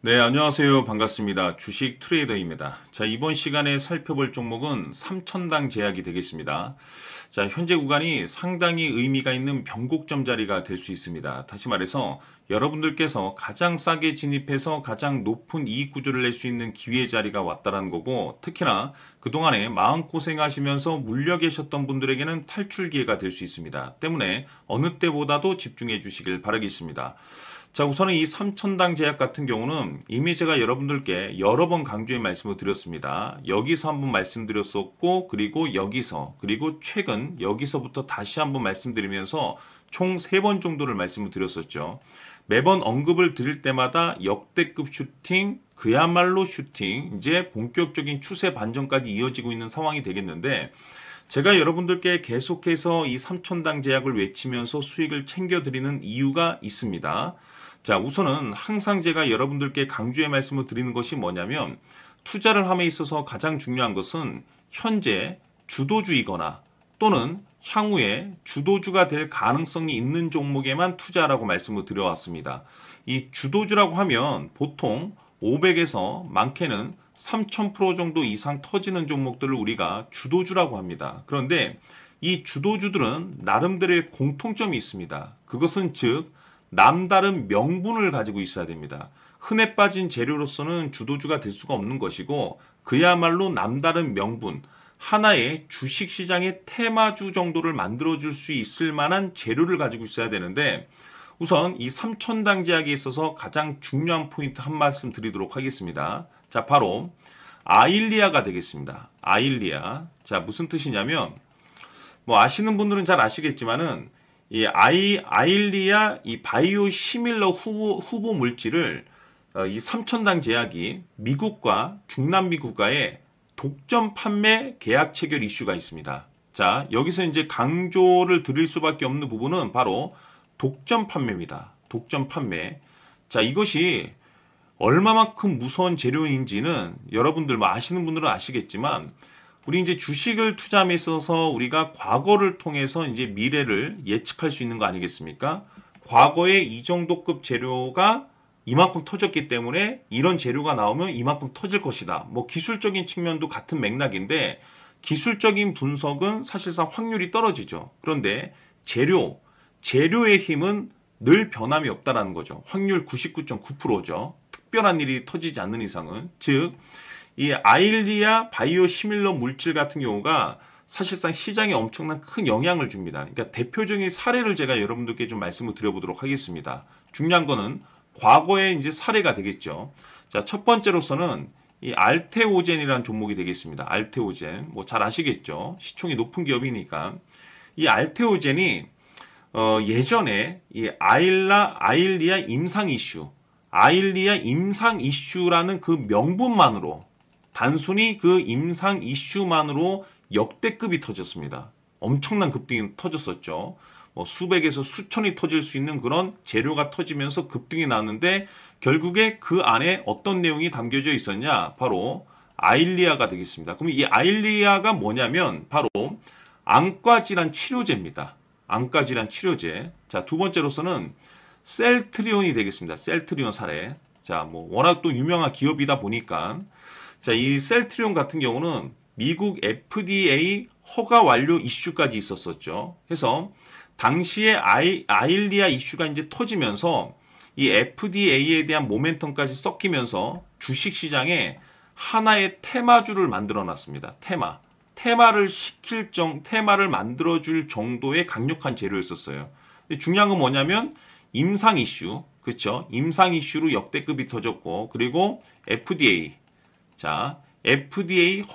네, 안녕하세요. 반갑습니다. 주식 트레이더입니다. 자, 이번 시간에 살펴볼 종목은 삼천당 제약이 되겠습니다. 자, 현재 구간이 상당히 의미가 있는 변곡점 자리가 될 수 있습니다. 다시 말해서 여러분들께서 가장 싸게 진입해서 가장 높은 이익 구조를 낼 수 있는 기회 자리가 왔다라는 거고, 특히나 그동안에 마음고생하시면서 물려 계셨던 분들에게는 탈출 기회가 될 수 있습니다. 때문에 어느 때보다도 집중해 주시길 바라겠습니다. 자, 우선은 이 삼천당 제약 같은 경우는 이미 제가 여러분들께 여러 번 강조의 말씀을 드렸습니다. 여기서 한번 말씀드렸었고, 그리고 여기서, 그리고 최근 여기서부터 다시 한번 말씀드리면서 총 3번 정도를 말씀을 드렸었죠. 매번 언급을 드릴 때마다 역대급 슈팅, 그야말로 슈팅, 이제 본격적인 추세 반전까지 이어지고 있는 상황이 되겠는데, 제가 여러분들께 계속해서 이 삼천당 제약을 외치면서 수익을 챙겨드리는 이유가 있습니다. 자, 우선은 항상 제가 여러분들께 강조의 말씀을 드리는 것이 뭐냐면, 투자를 함에 있어서 가장 중요한 것은 현재 주도주이거나 또는 향후에 주도주가 될 가능성이 있는 종목에만 투자라고 말씀을 드려왔습니다. 이 주도주라고 하면 보통 500에서 많게는 3000% 정도 이상 터지는 종목들을 우리가 주도주라고 합니다. 그런데 이 주도주들은 나름대로의 공통점이 있습니다. 그것은 즉 남다른 명분을 가지고 있어야 됩니다. 흔해 빠진 재료로서는 주도주가 될 수가 없는 것이고, 그야말로 남다른 명분, 하나의 주식시장의 테마주 정도를 만들어줄 수 있을 만한 재료를 가지고 있어야 되는데, 우선 이 삼천당 제약에 있어서 가장 중요한 포인트 한 말씀 드리도록 하겠습니다. 자, 바로 아일리아가 되겠습니다. 아일리아. 자, 무슨 뜻이냐면, 뭐 아시는 분들은 잘 아시겠지만은 이 아일리아 이 바이오 시밀러 후보 물질을 이 삼천당 제약이 미국과 중남미 국가에 독점 판매 계약 체결 이슈가 있습니다. 자, 여기서 이제 강조를 드릴 수밖에 없는 부분은 바로 독점 판매입니다. 독점 판매. 자, 이것이 얼마만큼 무서운 재료인지는 여러분들 뭐 아시는 분들은 아시겠지만, 우리 이제 주식을 투자함에 있어서 우리가 과거를 통해서 이제 미래를 예측할 수 있는 거 아니겠습니까? 과거에 이 정도급 재료가 이만큼 터졌기 때문에 이런 재료가 나오면 이만큼 터질 것이다. 뭐 기술적인 측면도 같은 맥락인데, 기술적인 분석은 사실상 확률이 떨어지죠. 그런데 재료의 힘은 늘 변함이 없다라는 거죠. 확률 99.9%죠. 특별한 일이 터지지 않는 이상은. 즉, 이 아일리아 바이오 시밀러 물질 같은 경우가 사실상 시장에 엄청난 큰 영향을 줍니다. 그러니까 대표적인 사례를 제가 여러분들께 좀 말씀을 드려보도록 하겠습니다. 중요한 거는 과거의 이제 사례가 되겠죠. 자, 첫 번째로서는 이 알테오젠이라는 종목이 되겠습니다. 알테오젠. 뭐 잘 아시겠죠. 시총이 높은 기업이니까. 이 알테오젠이 예전에 이 아일리아 임상 이슈라는 그 명분만으로, 단순히 그 임상 이슈만으로 역대급이 터졌습니다. 엄청난 급등이 터졌었죠. 뭐 수백에서 수천이 터질 수 있는 그런 재료가 터지면서 급등이 나왔는데, 결국에 그 안에 어떤 내용이 담겨져 있었냐? 바로 아일리아가 되겠습니다. 그럼 이 아일리아가 뭐냐면 바로 안과질환 치료제입니다. 안과질환 치료제. 자, 두 번째로서는 셀트리온이 되겠습니다. 셀트리온 사례. 자, 뭐 워낙 또 유명한 기업이다 보니까, 자, 이 셀트리온 같은 경우는 미국 FDA 허가 완료 이슈까지 있었었죠. 그래서 당시에 아일리아 이슈가 이제 터지면서 이 FDA에 대한 모멘텀까지 섞이면서 주식시장에 하나의 테마주를 만들어 놨습니다. 테마를 만들어줄 정도의 강력한 재료였었어요. 중요한 건 뭐냐면 임상 이슈, 그렇죠? 임상 이슈로 역대급이 터졌고, 그리고 FDA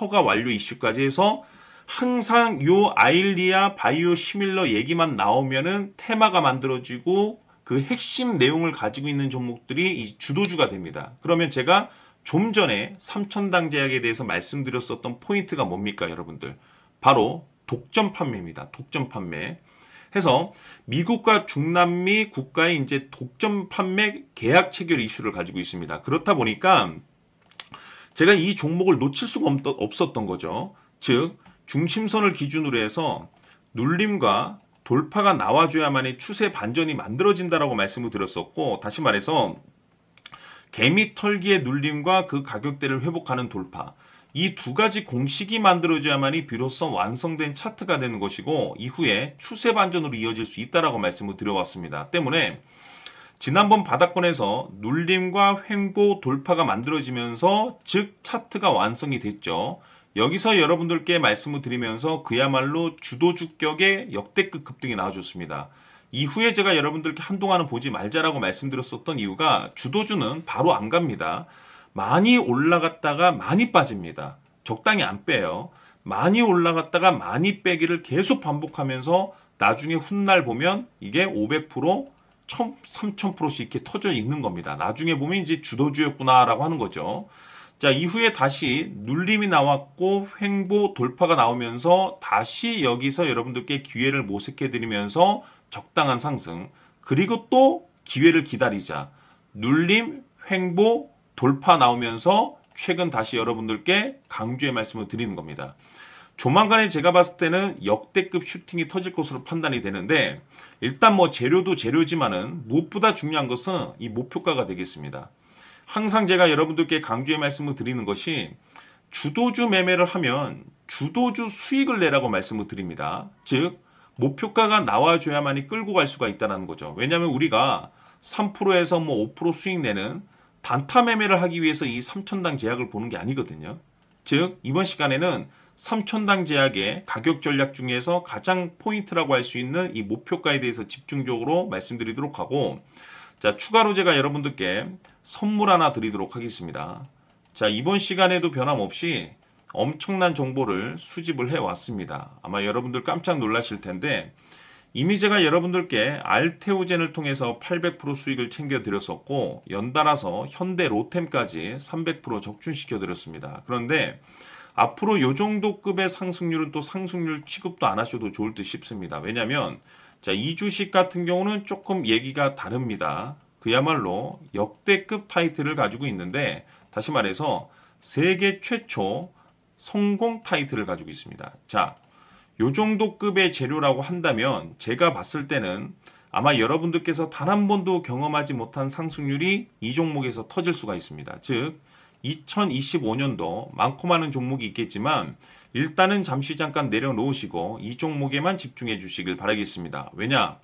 허가 완료 이슈까지 해서 항상 요 아일리아 바이오 시밀러 얘기만 나오면은 테마가 만들어지고 그 핵심 내용을 가지고 있는 종목들이 이 주도주가 됩니다. 그러면 제가 좀 전에 삼천당 제약에 대해서 말씀드렸었던 포인트가 뭡니까, 여러분들? 바로 독점 판매입니다. 독점 판매. 해서 미국과 중남미 국가의 이제 독점 판매 계약 체결 이슈를 가지고 있습니다. 그렇다 보니까 제가 이 종목을 놓칠 수가 없었던 거죠. 즉, 중심선을 기준으로 해서 눌림과 돌파가 나와줘야만이 추세 반전이 만들어진다라고 말씀을 드렸었고, 다시 말해서 개미 털기의 눌림과 그 가격대를 회복하는 돌파. 이 두 가지 공식이 만들어져야만이 비로소 완성된 차트가 되는 것이고 이후에 추세 반전으로 이어질 수 있다라고 말씀을 드려왔습니다. 때문에 지난번 바닥권에서 눌림과 횡보 돌파가 만들어지면서 즉 차트가 완성이 됐죠. 여기서 여러분들께 말씀을 드리면서 그야말로 주도주격의 역대급 급등이 나와줬습니다. 이후에 제가 여러분들께 한동안은 보지 말자라고 말씀드렸었던 이유가 주도주는 바로 안 갑니다. 많이 올라갔다가 많이 빠집니다. 적당히 안 빼요. 많이 올라갔다가 많이 빼기를 계속 반복하면서 나중에 훗날 보면 이게 500%, 3000%씩 이렇게 터져 있는 겁니다. 나중에 보면 이제 주도주였구나라고 하는 거죠. 자, 이후에 다시 눌림이 나왔고 횡보 돌파가 나오면서 다시 여기서 여러분들께 기회를 모색해 드리면서 적당한 상승, 그리고 또 기회를 기다리자. 눌림, 횡보, 돌파 나오면서 최근 다시 여러분들께 강조의 말씀을 드리는 겁니다. 조만간에 제가 봤을 때는 역대급 슈팅이 터질 것으로 판단이 되는데 일단 뭐 재료도 재료지만은 무엇보다 중요한 것은 이 목표가가 되겠습니다. 항상 제가 여러분들께 강조의 말씀을 드리는 것이 주도주 매매를 하면 주도주 수익을 내라고 말씀을 드립니다. 즉 목표가가 나와줘야만이 끌고 갈 수가 있다는 거죠. 왜냐하면 우리가 3%에서 뭐 5% 수익 내는 단타 매매를 하기 위해서 이 3천당 제약을 보는 게 아니거든요. 즉 이번 시간에는 3천당 제약의 가격 전략 중에서 가장 포인트라고 할 수 있는 이 목표가에 대해서 집중적으로 말씀드리도록 하고, 자, 추가로 제가 여러분들께 선물 하나 드리도록 하겠습니다. 자, 이번 시간에도 변함없이 엄청난 정보를 수집을 해왔습니다. 아마 여러분들 깜짝 놀라실 텐데 이미 제가 여러분들께 알테오젠을 통해서 800% 수익을 챙겨드렸었고 연달아서 현대 로템까지 300% 적중시켜드렸습니다. 그런데 앞으로 이 정도 급의 상승률은 또 상승률 취급도 안 하셔도 좋을 듯 싶습니다. 왜냐하면 자, 이 주식 같은 경우는 조금 얘기가 다릅니다. 그야말로 역대급 타이틀을 가지고 있는데 다시 말해서 세계 최초 성공 타이틀을 가지고 있습니다. 자, 요 정도 급의 재료라고 한다면 제가 봤을 때는 아마 여러분들께서 단 한 번도 경험하지 못한 상승률이 이 종목에서 터질 수가 있습니다. 즉 2025년도 많고 많은 종목이 있겠지만 일단은 잠시 잠깐 내려놓으시고 이 종목에만 집중해 주시길 바라겠습니다. 왜냐?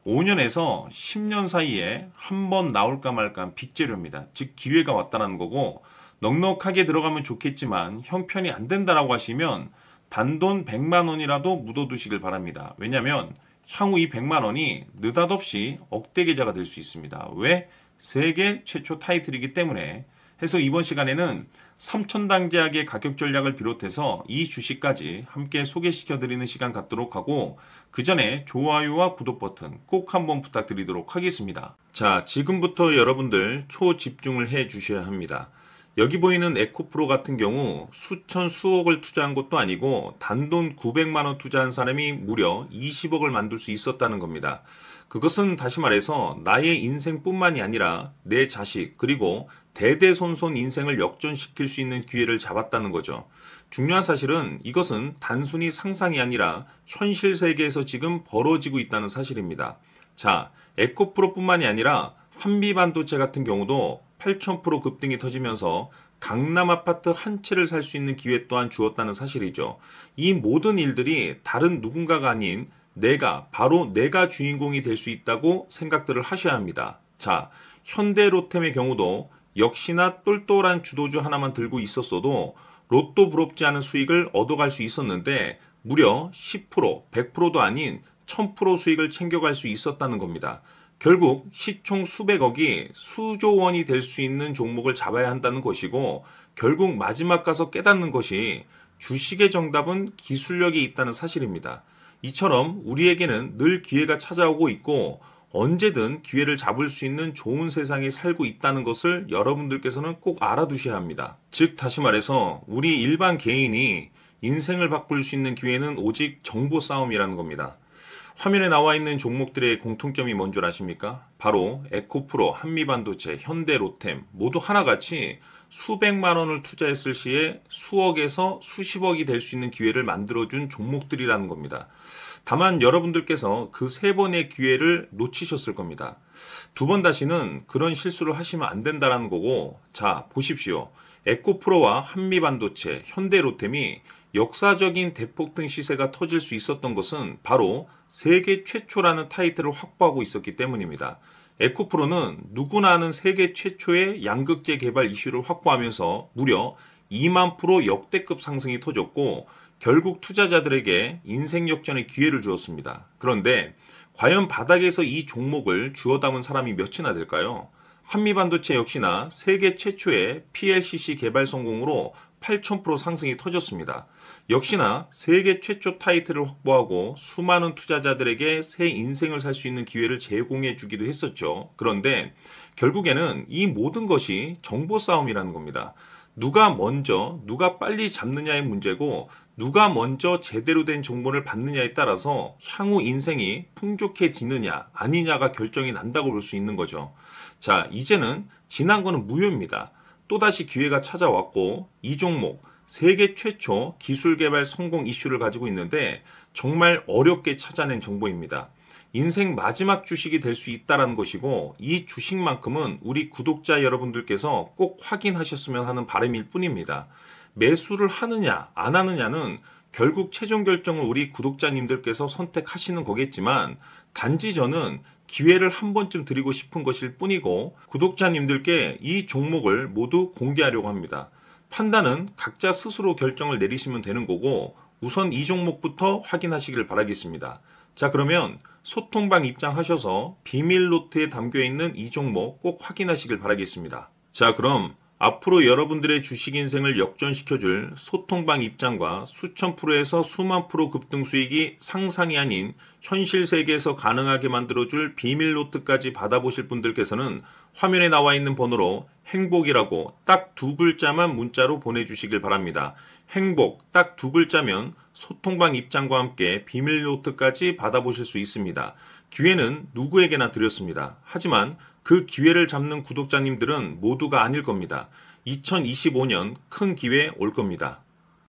5년에서 10년 사이에 한 번 나올까 말까한 빅재료입니다. 즉 기회가 왔다는 거고 넉넉하게 들어가면 좋겠지만 형편이 안 된다라고 하시면 단돈 100만 원이라도 묻어두시길 바랍니다. 왜냐하면 향후 이 100만 원이 느닷없이 억대 계좌가 될 수 있습니다. 왜? 세계 최초 타이틀이기 때문에. 해서 이번 시간에는 3천당 제약의 가격 전략을 비롯해서 이 주식까지 함께 소개시켜드리는 시간 갖도록 하고 그 전에 좋아요와 구독 버튼 꼭 한번 부탁드리도록 하겠습니다. 자, 지금부터 여러분들 초집중을 해 주셔야 합니다. 여기 보이는 에코프로 같은 경우 수천 수억을 투자한 것도 아니고 단돈 900만 원 투자한 사람이 무려 20억을 만들 수 있었다는 겁니다. 그것은 다시 말해서 나의 인생뿐만이 아니라 내 자식 그리고 대대손손 인생을 역전시킬 수 있는 기회를 잡았다는 거죠. 중요한 사실은 이것은 단순히 상상이 아니라 현실 세계에서 지금 벌어지고 있다는 사실입니다. 자, 에코프로뿐만이 아니라 한미반도체 같은 경우도 8000% 급등이 터지면서 강남 아파트 한 채를 살 수 있는 기회 또한 주었다는 사실이죠. 이 모든 일들이 다른 누군가가 아닌 바로 내가 주인공이 될 수 있다고 생각들을 하셔야 합니다. 자, 현대로템의 경우도 역시나 똘똘한 주도주 하나만 들고 있었어도 로또 부럽지 않은 수익을 얻어갈 수 있었는데 무려 10%, 100%도 아닌 1000% 수익을 챙겨갈 수 있었다는 겁니다. 결국 시총 수백억이 수조 원이 될 수 있는 종목을 잡아야 한다는 것이고 결국 마지막 가서 깨닫는 것이 주식의 정답은 기술력이 있다는 사실입니다. 이처럼 우리에게는 늘 기회가 찾아오고 있고 언제든 기회를 잡을 수 있는 좋은 세상에 살고 있다는 것을 여러분들께서는 꼭 알아두셔야 합니다. 즉 다시 말해서 우리 일반 개인이 인생을 바꿀 수 있는 기회는 오직 정보 싸움이라는 겁니다. 화면에 나와 있는 종목들의 공통점이 뭔 줄 아십니까? 바로 에코프로, 한미반도체, 현대로템 모두 하나같이 수백만 원을 투자했을 시에 수억에서 수십억이 될 수 있는 기회를 만들어준 종목들이라는 겁니다. 다만 여러분들께서 그 세 번의 기회를 놓치셨을 겁니다. 두 번 다시는 그런 실수를 하시면 안 된다라는 거고, 자, 보십시오. 에코프로와 한미반도체, 현대로템이 역사적인 대폭등 시세가 터질 수 있었던 것은 바로 세계 최초라는 타이틀을 확보하고 있었기 때문입니다. 에코프로는 누구나 아는 세계 최초의 양극재 개발 이슈를 확보하면서 무려 2만 프로 역대급 상승이 터졌고, 결국 투자자들에게 인생 역전의 기회를 주었습니다. 그런데 과연 바닥에서 이 종목을 주워 담은 사람이 몇이나 될까요? 한미반도체 역시나 세계 최초의 PLCC 개발 성공으로 8,000% 상승이 터졌습니다. 역시나 세계 최초 타이틀을 확보하고 수많은 투자자들에게 새 인생을 살 수 있는 기회를 제공해 주기도 했었죠. 그런데 결국에는 이 모든 것이 정보 싸움이라는 겁니다. 누가 먼저, 누가 빨리 잡느냐의 문제고, 누가 먼저 제대로 된 정보를 받느냐에 따라서 향후 인생이 풍족해지느냐 아니냐가 결정이 난다고 볼 수 있는 거죠. 자, 이제는 지난 거는 무효입니다. 또다시 기회가 찾아왔고, 이 종목 세계 최초 기술 개발 성공 이슈를 가지고 있는데 정말 어렵게 찾아낸 정보입니다. 인생 마지막 주식이 될 수 있다는 것이고, 이 주식만큼은 우리 구독자 여러분들께서 꼭 확인하셨으면 하는 바람일 뿐입니다. 매수를 하느냐 안 하느냐는 결국 최종 결정을 우리 구독자님들께서 선택하시는 거겠지만, 단지 저는 기회를 한 번쯤 드리고 싶은 것일 뿐이고, 구독자님들께 이 종목을 모두 공개하려고 합니다. 판단은 각자 스스로 결정을 내리시면 되는 거고, 우선 이 종목부터 확인하시길 바라겠습니다. 자, 그러면 소통방 입장하셔서 비밀 노트에 담겨있는 이 종목 꼭 확인하시길 바라겠습니다. 자, 그럼 앞으로 여러분들의 주식 인생을 역전시켜줄 소통방 입장과 수천 프로에서 수만 프로 급등 수익이 상상이 아닌 현실 세계에서 가능하게 만들어줄 비밀 노트까지 받아보실 분들께서는 화면에 나와 있는 번호로 행복이라고 딱 두 글자만 문자로 보내주시길 바랍니다. 행복 딱 두 글자면 소통방 입장과 함께 비밀 노트까지 받아보실 수 있습니다. 기회는 누구에게나 드렸습니다. 하지만 그 기회를 잡는 구독자님들은 모두가 아닐 겁니다. 2025년 큰 기회 올 겁니다.